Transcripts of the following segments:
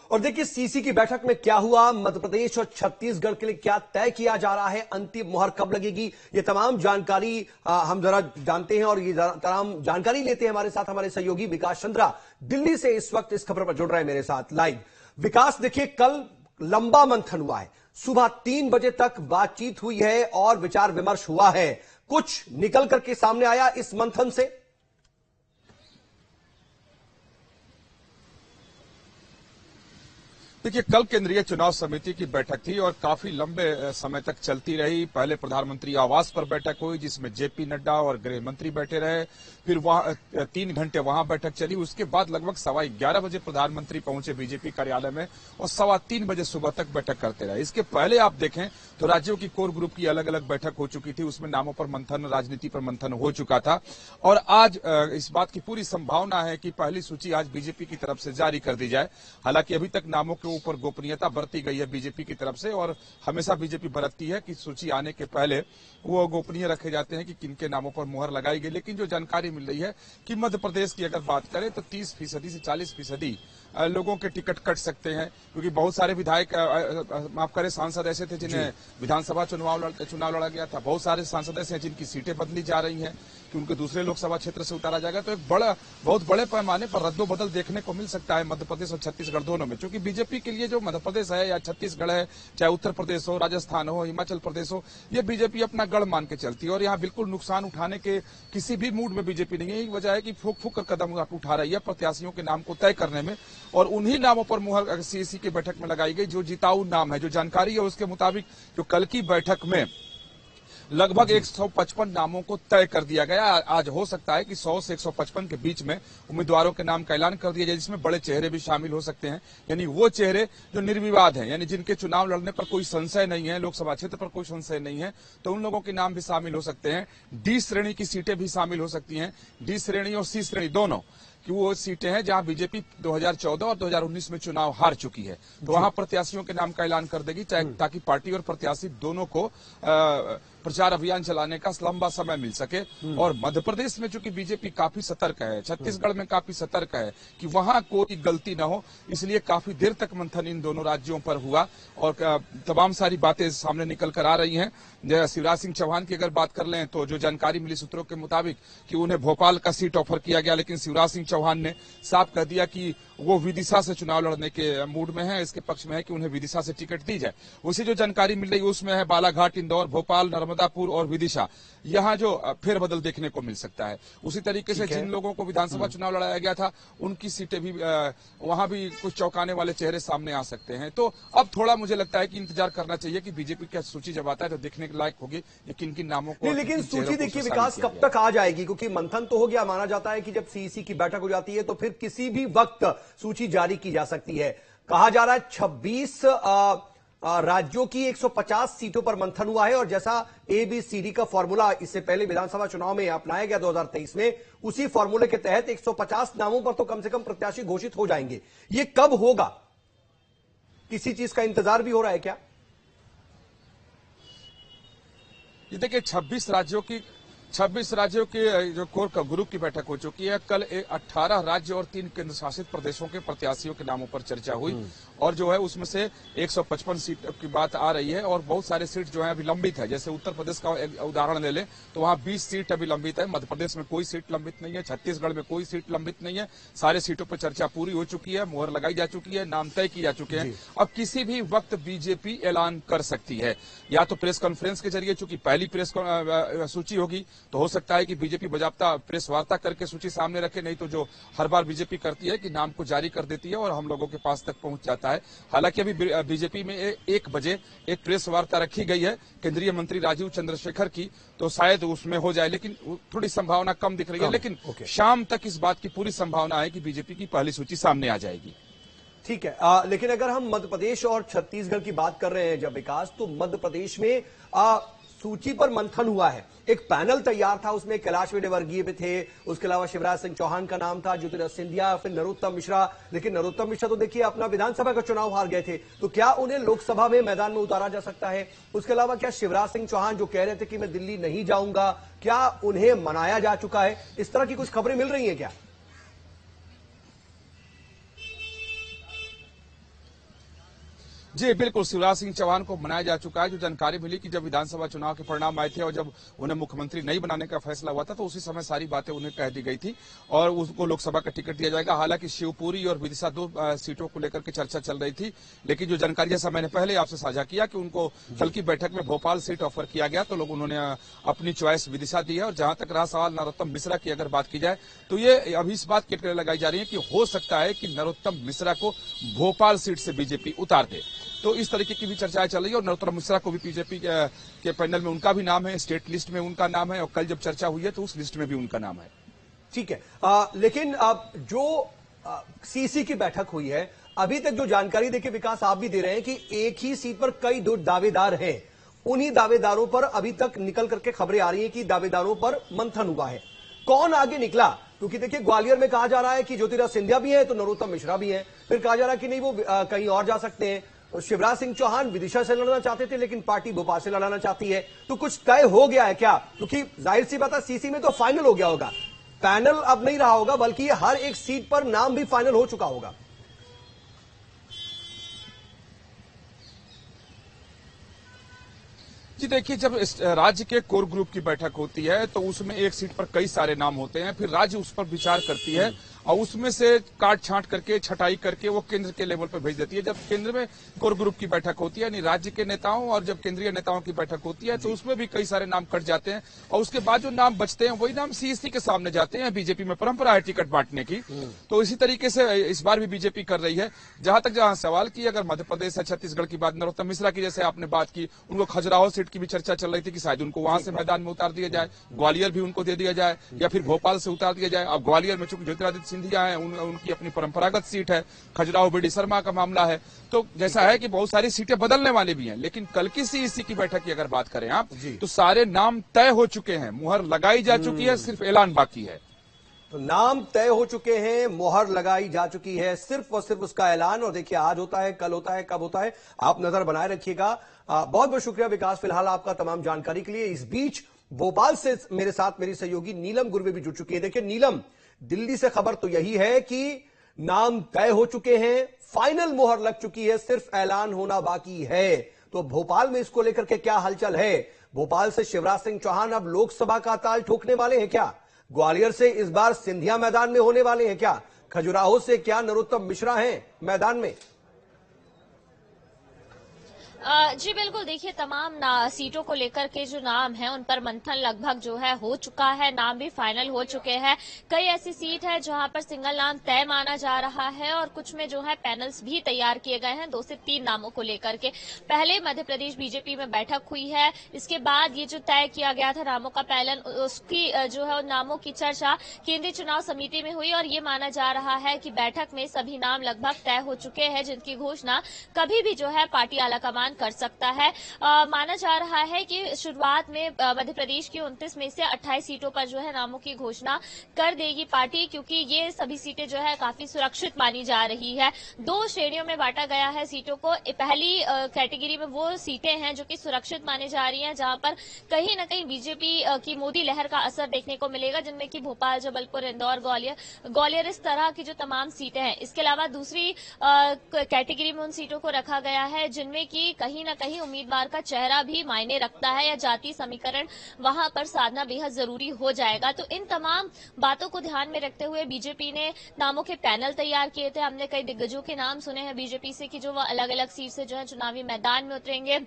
और देखिए सीसी की बैठक में क्या हुआ, मध्य प्रदेश और छत्तीसगढ़ के लिए क्या तय किया जा रहा है, अंतिम मुहर कब लगेगी, ये तमाम जानकारी हम जरा जानते हैं और ये तमाम जानकारी लेते हैं हमारे साथ हमारे सहयोगी विकास चंद्रा दिल्ली से इस वक्त इस खबर पर जुड़ रहे हैं मेरे साथ लाइव। विकास, देखिए कल लंबा मंथन हुआ है, सुबह 3 बजे तक बातचीत हुई है और विचार विमर्श हुआ है, कुछ निकल करके सामने आया इस मंथन से? देखिए, कल केंद्रीय चुनाव समिति की बैठक थी और काफी लंबे समय तक चलती रही। पहले प्रधानमंत्री आवास पर बैठक हुई जिसमें जेपी नड्डा और गृह मंत्री बैठे रहे, फिर वहां 3 घंटे वहां बैठक चली। उसके बाद लगभग 11:15 बजे प्रधानमंत्री पहुंचे बीजेपी कार्यालय में और 3:15 बजे सुबह तक बैठक करते रहे। इसके पहले आप देखें तो राज्यों की कोर ग्रुप की अलग अलग बैठक हो चुकी थी, उसमें नामों पर मंथन, राजनीति पर मंथन हो चुका था और आज इस बात की पूरी संभावना है कि पहली सूची आज बीजेपी की तरफ से जारी कर दी जाए। हालांकि अभी तक नामों के ऊपर गोपनीयता बरती गई है बीजेपी की तरफ से और हमेशा बीजेपी बरतती है कि सूची आने के पहले वो गोपनीय रखे जाते हैं कि किनके नामों पर मुहर लगाई गई। लेकिन जो जानकारी मिल रही है कि मध्य प्रदेश की अगर बात करें तो 30% से 40% लोगों के टिकट कट सकते हैं, क्योंकि बहुत सारे विधायक माफ करें सांसद ऐसे थे जिन्हें विधानसभा चुनाव लड़ा गया था। बहुत सारे सांसद ऐसे हैं जिनकी सीटें बदली जा रही हैं कि उनको दूसरे लोकसभा क्षेत्र से उतारा जाएगा। तो एक बहुत बड़े पैमाने पर रद्दोबदल देखने को मिल सकता है मध्य प्रदेश और छत्तीसगढ़ दोनों में, क्योंकि बीजेपी के लिए जो मध्य प्रदेश है या छत्तीसगढ़ है, चाहे उत्तर प्रदेश हो, राजस्थान हो, हिमाचल प्रदेश हो, ये बीजेपी अपना गढ़ मान के चलती है और यहाँ बिल्कुल नुकसान उठाने के किसी भी मूड में बीजेपी नहीं है। यही वजह है कि फूक फूक कर कदम उठा रही है प्रत्याशियों के नाम को तय करने में और उन्हीं नामों पर मुहर सीएसी की बैठक में लगाई गई जो जिताऊ नाम है। जो जानकारी है उसके मुताबिक जो कल की बैठक में लगभग 155 नामों को तय कर दिया गया। आज हो सकता है कि 100 से 155 के बीच में उम्मीदवारों के नाम का ऐलान कर दिया जाए, जिसमें बड़े चेहरे भी शामिल हो सकते हैं, यानी वो चेहरे जो निर्विवाद हैं, यानी जिनके चुनाव लड़ने पर कोई संशय नहीं है, लोकसभा क्षेत्र पर कोई संशय नहीं है, तो उन लोगों के नाम भी शामिल हो सकते हैं। डी श्रेणी की सीटें भी शामिल हो सकती हैं, डी श्रेणी और सी श्रेणी दोनों कि वो सीटें हैं जहां बीजेपी 2014 और 2019 में चुनाव हार चुकी है, तो वहां प्रत्याशियों के नाम का ऐलान कर देगी, ताकि पार्टी और प्रत्याशी दोनों को प्रचार अभियान चलाने का लंबा समय मिल सके। और मध्य प्रदेश में चूंकि बीजेपी काफी सतर्क है, छत्तीसगढ़ में काफी सतर्क है कि वहां कोई गलती न हो, इसलिए काफी देर तक मंथन इन दोनों राज्यों पर हुआ और तमाम सारी बातें सामने निकल कर आ रही हैं। शिवराज सिंह चौहान की अगर बात कर लें तो जो जानकारी मिली सूत्रों के मुताबिक कि उन्हें भोपाल का सीट ऑफर किया गया, लेकिन शिवराज सिंह चौहान ने साफ कह दिया कि वो विदिशा से चुनाव लड़ने के मूड में है, इसके पक्ष में है कि उन्हें विदिशा से टिकट दी जाए। उसी जो जानकारी मिल रही है उसमें है बालाघाट, इंदौर, भोपाल, नर्मदापुर और विदिशा, यहाँ जो फेरबदल देखने को मिल सकता है। उसी तरीके से जिन लोगों को विधानसभा चुनाव लड़ाया गया था उनकी सीटें भी वहां भी कुछ चौंकाने वाले चेहरे सामने आ सकते हैं। तो अब थोड़ा मुझे लगता है कि इंतजार करना चाहिए कि बीजेपी की सूची जब आता है तो देखने के लायक होगी ये किन किन नामों को। लेकिन सूची देखिए विकास कब तक आ जाएगी, क्योंकि मंथन तो हो गया, माना जाता है कि जब सीईसी की बैठक हो जाती है तो फिर किसी भी वक्त सूची जारी की जा सकती है। कहा जा रहा है 26 राज्यों की 150 सीटों पर मंथन हुआ है और जैसा ABCD का फॉर्मूला इससे पहले विधानसभा चुनाव में अपनाया गया 2023 में, उसी फॉर्मूले के तहत 150 नामों पर तो कम से कम प्रत्याशी घोषित हो जाएंगे। ये कब होगा, किसी चीज का इंतजार भी हो रहा है क्या? ये देखिए 26 राज्यों के जो कोर ग्रुप की बैठक हो चुकी है। कल 18 राज्य और 3 केंद्र शासित प्रदेशों के प्रत्याशियों के नामों पर चर्चा हुई और जो है उसमें से 155 सीट की बात आ रही है और बहुत सारे सीट जो है अभी लंबित है। जैसे उत्तर प्रदेश का उदाहरण ले लें तो वहां 20 सीट अभी लंबित है, मध्य प्रदेश में कोई सीट लंबित नहीं है, छत्तीसगढ़ में कोई सीट लंबित नहीं है। सारे सीटों पर चर्चा पूरी हो चुकी है, मुहर लगाई जा चुकी है, नाम तय किए जा चुके हैं। अब किसी भी वक्त बीजेपी ऐलान कर सकती है, या तो प्रेस कॉन्फ्रेंस के जरिए, चूंकि पहली प्रेस सूची होगी तो हो सकता है कि बीजेपी बजाबता प्रेस वार्ता करके सूची सामने रखे, नहीं तो जो हर बार बीजेपी करती है कि नाम को जारी कर देती है और हम लोगों के पास तक पहुंच जाता है। हालांकि अभी बीजेपी में 1 बजे एक प्रेस वार्ता रखी गई है केंद्रीय मंत्री राजीव चंद्रशेखर की, तो शायद उसमें हो जाए, लेकिन थोड़ी संभावना कम दिख रही है। लेकिन शाम तक इस बात की पूरी संभावना है कि बीजेपी की पहली सूची सामने आ जाएगी। ठीक है, लेकिन अगर हम मध्य प्रदेश और छत्तीसगढ़ की बात कर रहे हैं जब विकास, तो मध्य प्रदेश में सूची पर मंथन हुआ है, एक पैनल तैयार था, उसमें कैलाश विजयवर्गीय भी थे, उसके अलावा शिवराज सिंह चौहान का नाम था, ज्योतिरादित्य सिंधिया, फिर नरोत्तम मिश्रा। लेकिन नरोत्तम मिश्रा तो देखिए अपना विधानसभा का चुनाव हार गए थे, तो क्या उन्हें लोकसभा में मैदान में उतारा जा सकता है? उसके अलावा क्या शिवराज सिंह चौहान जो कह रहे थे कि मैं दिल्ली नहीं जाऊंगा, क्या उन्हें मनाया जा चुका है? इस तरह की कुछ खबरें मिल रही है क्या? जी बिल्कुल, शिवराज सिंह चौहान को मनाया जा चुका है। जो जानकारी मिली कि जब विधानसभा चुनाव के परिणाम आए थे और जब उन्हें मुख्यमंत्री नहीं बनाने का फैसला हुआ था तो उसी समय सारी बातें उन्हें कह दी गई थी और उसको लोकसभा का टिकट दिया जाएगा। हालांकि शिवपुरी और विदिशा 2 सीटों को लेकर के चर्चा चल रही थी, लेकिन जो जानकारी जैसा मैंने पहले आपसे साझा किया कि उनको कल की बैठक में भोपाल सीट ऑफर किया गया तो लोग उन्होंने अपनी चॉइस विदिशा दी है। और जहां तक रहा सवाल नरोत्तम मिश्रा की अगर बात की जाए तो ये अभी इस बात की अटकलें लगाई जा रही है कि हो सकता है कि नरोत्तम मिश्रा को भोपाल सीट से बीजेपी उतार दे। तो इस तरीके की भी चर्चाएं चल रही है और नरोत्तम मिश्रा को भी बीजेपी के पैनल में उनका भी नाम है, स्टेट लिस्ट में उनका नाम है और कल जब चर्चा हुई है तो उस लिस्ट में भी उनका नाम है। ठीक है, लेकिन जो सीसी की बैठक हुई है, अभी तक जो जानकारी देखिए विकास आप भी दे रहे हैं कि एक ही सीट पर कई दो दावेदार हैं। उन्हीं दावेदारों पर अभी तक निकल करके खबरें आ रही हैं कि दावेदारों पर मंथन हुआ है। कौन आगे निकला? क्योंकि देखिए ग्वालियर में कहा जा रहा है कि ज्योतिराज सिंधिया भी है तो नरोत्तम मिश्रा भी है, फिर कहा जा रहा है कि नहीं वो कहीं और जा सकते हैं। तो शिवराज सिंह चौहान विदिशा से लड़ना चाहते थे लेकिन पार्टी भोपाल से लड़ाना चाहती है। तो कुछ तय हो गया है क्या? क्योंकि जाहिर सी बात है सीसी में तो फाइनल हो गया होगा, पैनल अब नहीं रहा होगा, बल्कि हर एक सीट पर नाम भी फाइनल हो चुका होगा। जी देखिए, जब राज्य के कोर ग्रुप की बैठक होती है तो उसमें एक सीट पर कई सारे नाम होते हैं, फिर राज्य उस पर विचार करती है और उसमें से काट छांट करके छटाई करके वो केंद्र के लेवल पर भेज देती है। जब केंद्र में कोर ग्रुप की बैठक होती है यानी राज्य के नेताओं और जब केंद्रीय नेताओं की बैठक होती है तो उसमें भी कई सारे नाम कट जाते हैं और उसके बाद जो नाम बचते हैं वही नाम सीएससी के सामने जाते हैं। बीजेपी में परंपरा है टिकट बांटने की, तो इसी तरीके से इस बार भी बीजेपी कर रही है। जहां सवाल की अगर मध्य प्रदेश या छत्तीसगढ़ की बात, नरोत्तम मिश्रा की जैसे आपने बात की, उनको खजुराहो सीट की भी चर्चा चल रही थी कि शायद उनको वहां से मैदान में उतार दिया जाए, ग्वालियर भी उनको दे दिया जाए या फिर भोपाल से उतार दिया जाए। अब ग्वालियर में चूंकि ज्योतिरादित्य सिंधिया है, उनकी अपनी परंपरागत सीट है, खजुराहो बीडी शर्मा का मामला है, तो जैसा है कि बहुत सारी सीटें बदलने वाली भी हैं। लेकिन कल की सीईसी की बैठक की अगर बात करें आप तो सारे नाम तय हो चुके हैं, मुहर लगाई जा चुकी है, सिर्फ ऐलान बाकी है। तो नाम तय हो चुके हैं, मोहर लगाई जा चुकी है, सिर्फ और सिर्फ उसका ऐलान। और देखिए आज होता है, कल होता है, कब होता है, आप नजर बनाए रखिएगा। बहुत बहुत शुक्रिया विकास फिलहाल आपका तमाम जानकारी के लिए। इस बीच भोपाल से मेरे साथ मेरी सहयोगी नीलम गुरवे भी जुड़ चुकी है। देखिए नीलम, दिल्ली से खबर तो यही है कि नाम तय हो चुके हैं, फाइनल मोहर लग चुकी है, सिर्फ ऐलान होना बाकी है। तो भोपाल में इसको लेकर के क्या हलचल है? भोपाल से शिवराज सिंह चौहान अब लोकसभा का ताल ठोकने वाले हैं क्या? ग्वालियर से इस बार सिंधिया मैदान में होने वाले हैं क्या? खजुराहो से क्या नरोत्तम मिश्रा हैं मैदान में? जी बिल्कुल, देखिए तमाम सीटों को लेकर के जो नाम है उन पर मंथन लगभग जो है हो चुका है, नाम भी फाइनल हो चुके हैं। कई ऐसी सीट है जहां पर सिंगल नाम तय माना जा रहा है और कुछ में जो है पैनल्स भी तैयार किए गए हैं 2 से 3 नामों को लेकर के। पहले मध्य प्रदेश बीजेपी में बैठक हुई है, इसके बाद ये जो तय किया गया था नामों का पैनल, उसकी जो है उन नामों की चर्चा केंद्रीय चुनाव समिति में हुई और ये माना जा रहा है कि बैठक में सभी नाम लगभग तय हो चुके हैं जिनकी घोषणा कभी भी जो है पार्टी आलाकमान कर सकता है। माना जा रहा है कि शुरुआत में मध्य प्रदेश की 29 में से 28 सीटों पर जो है नामों की घोषणा कर देगी पार्टी, क्योंकि ये सभी सीटें जो है काफी सुरक्षित मानी जा रही है। 2 श्रेणियों में बांटा गया है सीटों को। पहली कैटेगरी में वो सीटें हैं जो कि सुरक्षित मानी जा रही हैं, जहां पर कहीं न कहीं बीजेपी की मोदी लहर का असर देखने को मिलेगा, जिनमें कि भोपाल, जबलपुर, इंदौर, ग्वालियर इस तरह की जो तमाम सीटें हैं। इसके अलावा दूसरी कैटेगरी में उन सीटों को रखा गया है जिनमें की कहीं न कहीं उम्मीदवार का चेहरा भी मायने रखता है या जाति समीकरण वहां पर साधना बेहद जरूरी हो जाएगा। तो इन तमाम बातों को ध्यान में रखते हुए बीजेपी ने नामों के पैनल तैयार किए थे। हमने कई दिग्गजों के नाम सुने हैं बीजेपी से कि जो वो अलग अलग सीट से जो है चुनावी मैदान में उतरेंगे।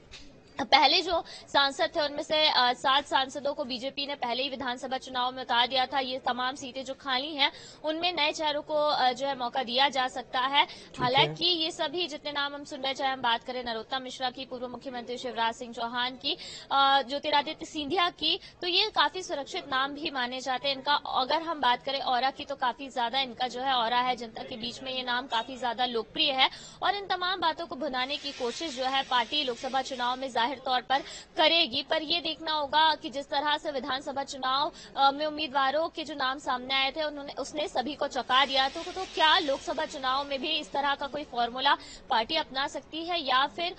पहले जो सांसद थे उनमें से 7 सांसदों को बीजेपी ने पहले ही विधानसभा चुनाव में उतार दिया था। ये तमाम सीटें जो खाली हैं उनमें नए चेहरों को जो है मौका दिया जा सकता है। हालांकि ये सभी जितने नाम हम सुन रहे, चाहे हम बात करें नरोत्तम मिश्रा की, पूर्व मुख्यमंत्री शिवराज सिंह चौहान की, ज्योतिरादित्य सिंधिया की, तो ये काफी सुरक्षित नाम भी माने जाते हैं। इनका अगर हम बात करें ऑरा की तो काफी ज्यादा इनका जो है ऑरा है, जनता के बीच में ये नाम काफी ज्यादा लोकप्रिय है और इन तमाम बातों को भुनाने की कोशिश जो है पार्टी लोकसभा चुनाव में जाहिर तौर पर करेगी। पर ये देखना होगा कि जिस तरह से विधानसभा चुनाव में उम्मीदवारों के जो नाम सामने आए थे उसने सभी को चौंका दिया। तो क्या लोकसभा चुनाव में भी इस तरह का कोई फॉर्मूला पार्टी अपना सकती है या फिर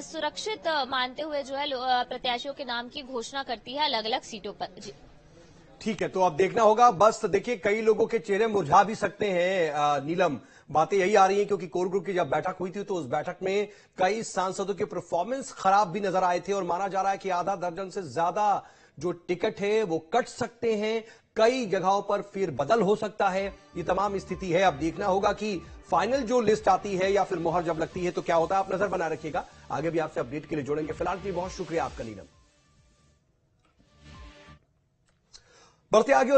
सुरक्षित मानते हुए जो है प्रत्याशियों के नाम की घोषणा करती है अलग अलग सीटों पर? जी ठीक है, तो अब देखना होगा। बस देखिए कई लोगों के चेहरे मुरझा भी सकते हैं नीलम, बातें यही आ रही हैं, क्योंकि कोर ग्रुप की जब बैठक हुई थी तो उस बैठक में कई सांसदों के परफॉर्मेंस खराब भी नजर आए थे और माना जा रहा है कि आधा दर्जन से ज्यादा जो टिकट है वो कट सकते हैं, कई जगहों पर फिर बदल हो सकता है। ये तमाम स्थिति है। अब देखना होगा कि फाइनल जो लिस्ट आती है या फिर मोहर जब लगती है तो क्या होता है। आप नजर बनाए रखिएगा, आगे भी आपसे अपडेट के लिए जोड़ेंगे। फिलहाल के लिए बहुत शुक्रिया आपका नीलम। बढ़ते आगे और